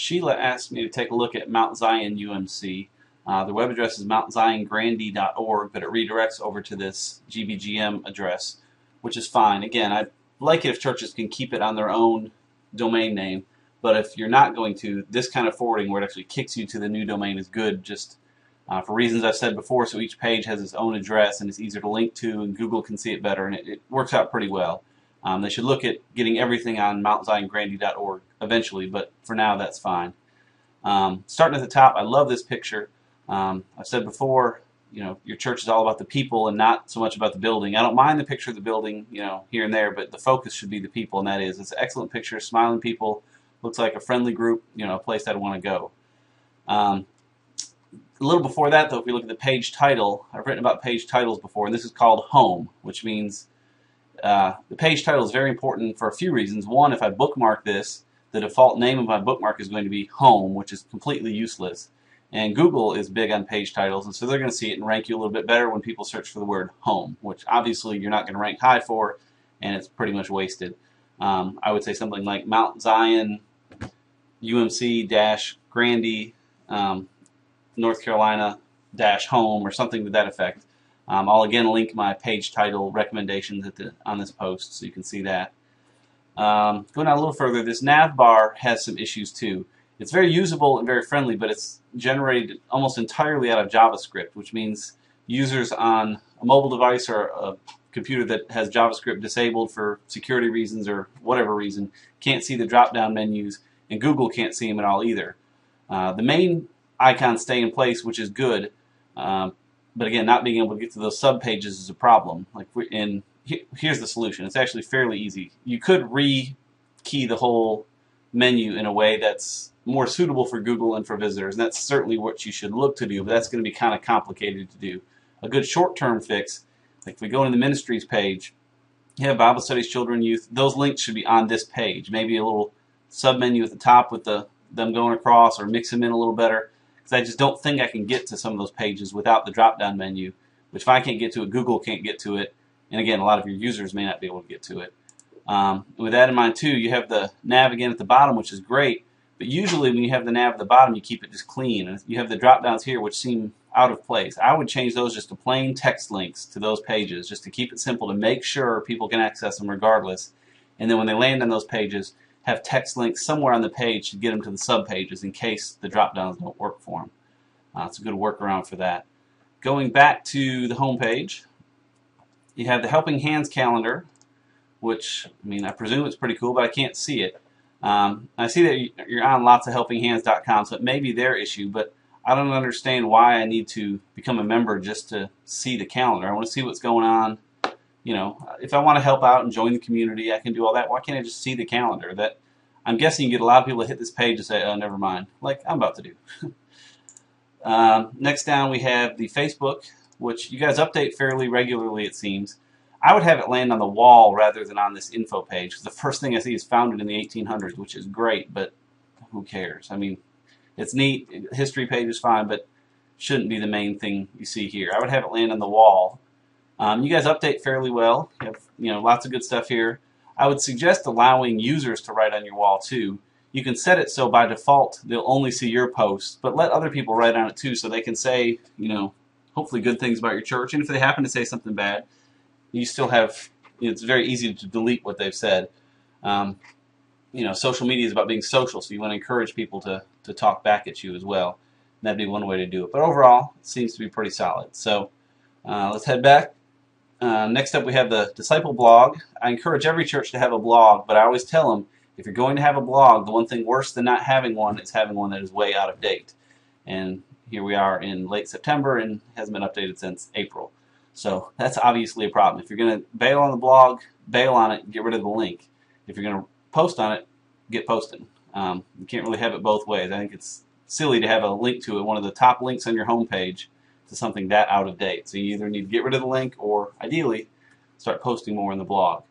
Sheila asked me to take a look at Mount Zion UMC. The web address is mountzionGrandy.org, but it redirects over to this GBGM address, which is fine. Again, I like it if churches can keep it on their own domain name, but if you're not going to, this kind of forwarding where it actually kicks you to the new domain is good, just for reasons I've said before, so each page has its own address and it's easier to link to, and Google can see it better, and it works out pretty well. They should look at getting everything on mountzionGrandy.org eventually, but for now that's fine. Starting at the top, I love this picture. I've said before, your church is all about the people and not so much about the building. I don't mind the picture of the building, here and there, but the focus should be the people, and that is, it's an excellent picture, smiling people, looks like a friendly group, a place I'd want to go. A little before that, though, if we look at the page title, I've written about page titles before, and this is called Home, which means the page title is very important for a few reasons. One, if I bookmark this, the default name of my bookmark is going to be Home, which is completely useless. And Google is big on page titles, and so they're going to see it and rank you a little bit better when people search for the word home, which obviously you're not going to rank high for, and it's pretty much wasted. I would say something like Mount Zion, UMC-Grandy, North Carolina-home, or something to that effect. I'll again link my page title recommendations on this post so you can see that. Going down a little further, this nav bar has some issues too. It's very usable and very friendly, but it's generated almost entirely out of JavaScript, which means users on a mobile device or a computer that has JavaScript disabled for security reasons or whatever reason can't see the drop-down menus, and Google can't see them at all either. The main icons stay in place, which is good, but again, not being able to get to those sub-pages is a problem. Here's the solution. It's actually fairly easy. You could re-key the whole menu in a way that's more suitable for Google and for visitors, and that's certainly what you should look to do, but that's going to be kind of complicated to do. A good short-term fix, like if we go into the ministries page, you have Bible studies, children, youth, those links should be on this page. Maybe a little sub-menu at the top with them going across, or mix them in a little better, because I just don't think I can get to some of those pages without the drop-down menu, which if I can't get to it, Google can't get to it, and again, a lot of your users may not be able to get to it. With that in mind too, you have the nav again at the bottom, which is great, but usually when you have the nav at the bottom, you keep it just clean. And you have the drop downs here, which seem out of place. I would change those just to plain text links to those pages, just to keep it simple, to make sure people can access them regardless. And then when they land on those pages, have text links somewhere on the page to get them to the sub pages in case the drop downs don't work for them. It's a good workaround for that. Going back to the home page, you have the Helping Hands calendar, which, I presume it's pretty cool, but I can't see it. I see that you're on lotsofhelpinghands.com, so it may be their issue, but I don't understand why I need to become a member just to see the calendar. I want to see what's going on. If I want to help out and join the community, I can do all that. Why can't I just see the calendar? I'm guessing you get a lot of people to hit this page and say, oh, never mind, like I'm about to do. Next down we have the Facebook, which you guys update fairly regularly, it seems. I would have it land on the wall rather than on this info page, because the first thing I see is founded in the 1800s, which is great, but who cares? It's neat. History page is fine, but shouldn't be the main thing you see here. I would have it land on the wall. You guys update fairly well. You have lots of good stuff here. I would suggest allowing users to write on your wall too. You can set it so by default they'll only see your posts, but let other people write on it too, so they can say, hopefully good things about your church. And if they happen to say something bad, you still have, it's very easy to delete what they've said. Social media is about being social, so you want to encourage people to talk back at you as well. And that'd be one way to do it. But overall, it seems to be pretty solid. So let's head back. Next up, we have the Disciple blog. I encourage every church to have a blog, but I always tell them, if you're going to have a blog, the one thing worse than not having one is having one that is way out of date. And here we are in late September and hasn't been updated since April. So that's obviously a problem. If you're going to bail on the blog, bail on it and get rid of the link. If you're going to post on it, get posting. You can't really have it both ways. I think it's silly to have a link to it, one of the top links on your homepage, to something that out of date. So you either need to get rid of the link or, ideally, start posting more in the blog.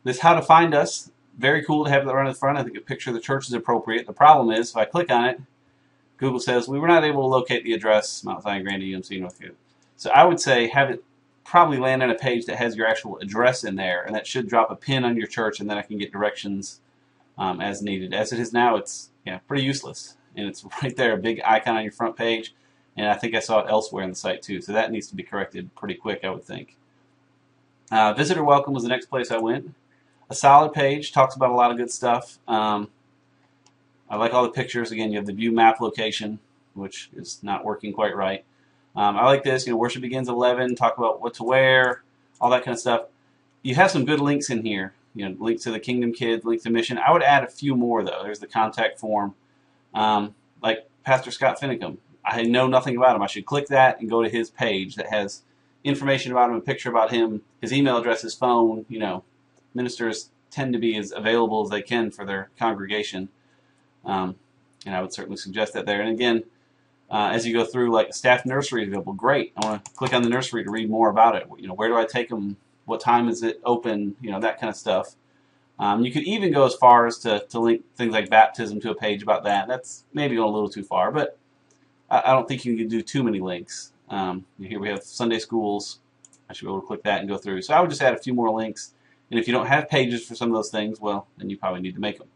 This How to Find Us, very cool to have that right at the front. I think a picture of the church is appropriate. The problem is, if I click on it, Google says we were not able to locate the address, Mount Zion Grandy, UMC, North Carolina. So I would say have it probably land on a page that has your actual address in there, and that should drop a pin on your church, and then I can get directions as needed. As it is now, it's pretty useless, and it's right there, a big icon on your front page, and I think I saw it elsewhere on the site too, so that needs to be corrected pretty quick, I would think. Visitor welcome was the next place I went. A solid page, talks about a lot of good stuff. I like all the pictures. Again, you have the view map location, which is not working quite right. I like this, worship begins at 11, talk about what to wear, all that kind of stuff. You have some good links in here, link to the Kingdom Kids, link to Mission. I would add a few more, though. There's the contact form, like Pastor Scott Finicum. I know nothing about him. I should click that and go to his page that has information about him, a picture about him, his email address, his phone. Ministers tend to be as available as they can for their congregation, and I would certainly suggest that there. And again, as you go through, like the staff nursery is available. Great. I want to click on the nursery to read more about it. Where do I take them? What time is it open? That kind of stuff. You could even go as far as to link things like baptism to a page about that. That's maybe going a little too far, but I don't think you can do too many links. Here we have Sunday schools. I should be able to click that and go through. So I would just add a few more links. And if you don't have pages for some of those things, well, then you probably need to make them.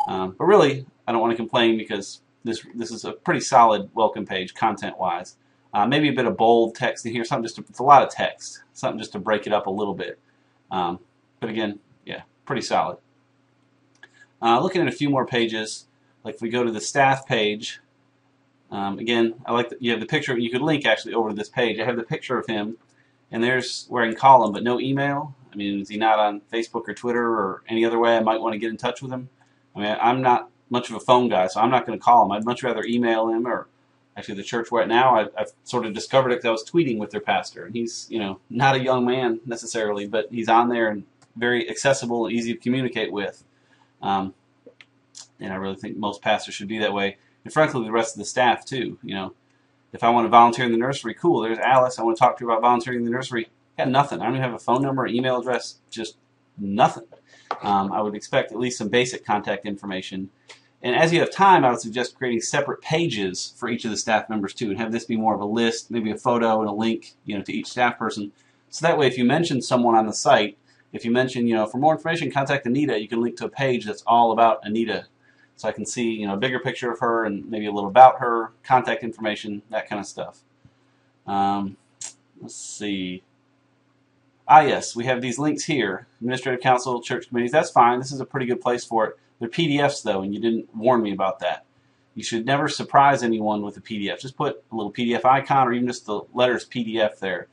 But really, I don't want to complain because this is a pretty solid welcome page content-wise. Maybe a bit of bold text in here, it's a lot of text, something just to break it up a little bit. But again, yeah, pretty solid. Looking at a few more pages, like if we go to the staff page, again, I like that you have the picture. You could link actually over to this page. I have the picture of him, and there's where I can call him, but no email. I mean, is he not on Facebook or Twitter or any other way I might want to get in touch with him? I mean, I'm not much of a phone guy, so I'm not going to call him. I'd much rather email him, or actually the church we're at now, I've sort of discovered it because I was tweeting with their pastor. And he's, not a young man necessarily, but he's on there and very accessible, easy to communicate with. And I really think most pastors should be that way. And frankly, the rest of the staff too. If I want to volunteer in the nursery, cool, there's Alice. I want to talk to her about volunteering in the nursery. Got nothing. I don't even have a phone number, an email address, just nothing. I would expect at least some basic contact information. And as you have time, I would suggest creating separate pages for each of the staff members too, and have this be more of a list, maybe a photo and a link, to each staff person. So that way, if you mention someone on the site, if you mention, for more information, contact Anita, you can link to a page that's all about Anita. So I can see, a bigger picture of her and maybe a little about her, contact information, that kind of stuff. Let's see. Yes, we have these links here. Administrative Council, Church Committees, that's fine. This is a pretty good place for it. They're PDFs, though, and you didn't warn me about that. You should never surprise anyone with a PDF. Just put a little PDF icon or even just the letters PDF there.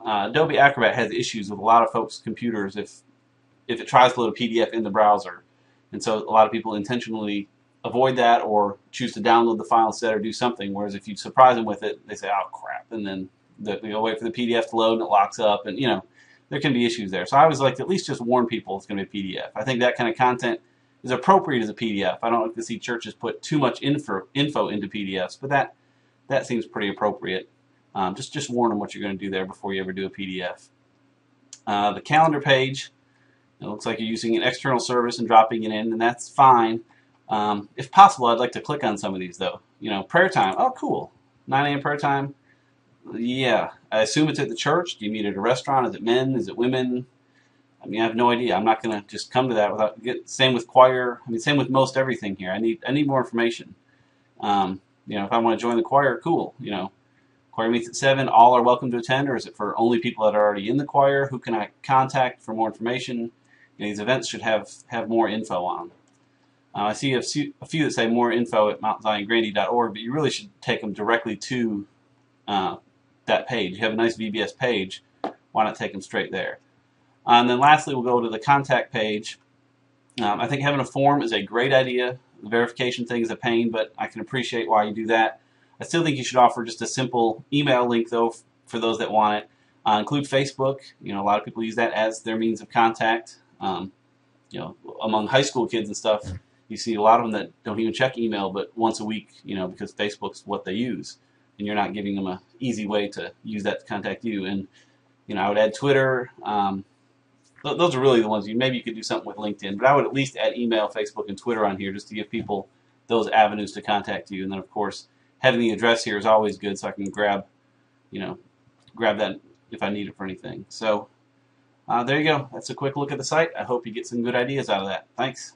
Adobe Acrobat has issues with a lot of folks' computers if it tries to load a PDF in the browser. And so a lot of people intentionally avoid that or choose to download the file instead or do something, whereas if you surprise them with it, they say, oh, crap, and then they go wait for the PDF to load and it locks up, and there can be issues there. So I always like to at least just warn people it's going to be a PDF. I think that kind of content is appropriate as a PDF. I don't like to see churches put too much info into PDFs, but that seems pretty appropriate. Just warn them what you're going to do there before you ever do a PDF. The calendar page, it looks like you're using an external service and dropping it in, and that's fine. If possible, I'd like to click on some of these, though. Prayer time. Oh, cool. 9 a.m. prayer time. Yeah. I assume it's at the church. Do you meet at a restaurant? Is it men? Is it women? I mean, I have no idea. I'm not going to just come to that without. Same with choir. I mean, same with most everything here. I need more information. If I want to join the choir, cool. Choir meets at 7. All are welcome to attend, or is it for only people that are already in the choir? Who can I contact for more information? These events should have more info on them. I see a few that say more info at mountzionGrandy.org, but you really should take them directly to that page. You have a nice VBS page. Why not take them straight there? And then lastly, we'll go to the contact page. I think having a form is a great idea. The verification thing is a pain, but I can appreciate why you do that. I still think you should offer just a simple email link, though, for those that want it. Include Facebook. A lot of people use that as their means of contact. Among high school kids and stuff, you see a lot of them that don't even check email but once a week, because Facebook's what they use. And you're not giving them an easy way to use that to contact you. And, I would add Twitter. Those are really the ones. Maybe you could do something with LinkedIn, but I would at least add email, Facebook, and Twitter on here just to give people those avenues to contact you. And then, of course, having the address here is always good, so I can grab that if I need it for anything. So there you go. That's a quick look at the site. I hope you get some good ideas out of that. Thanks.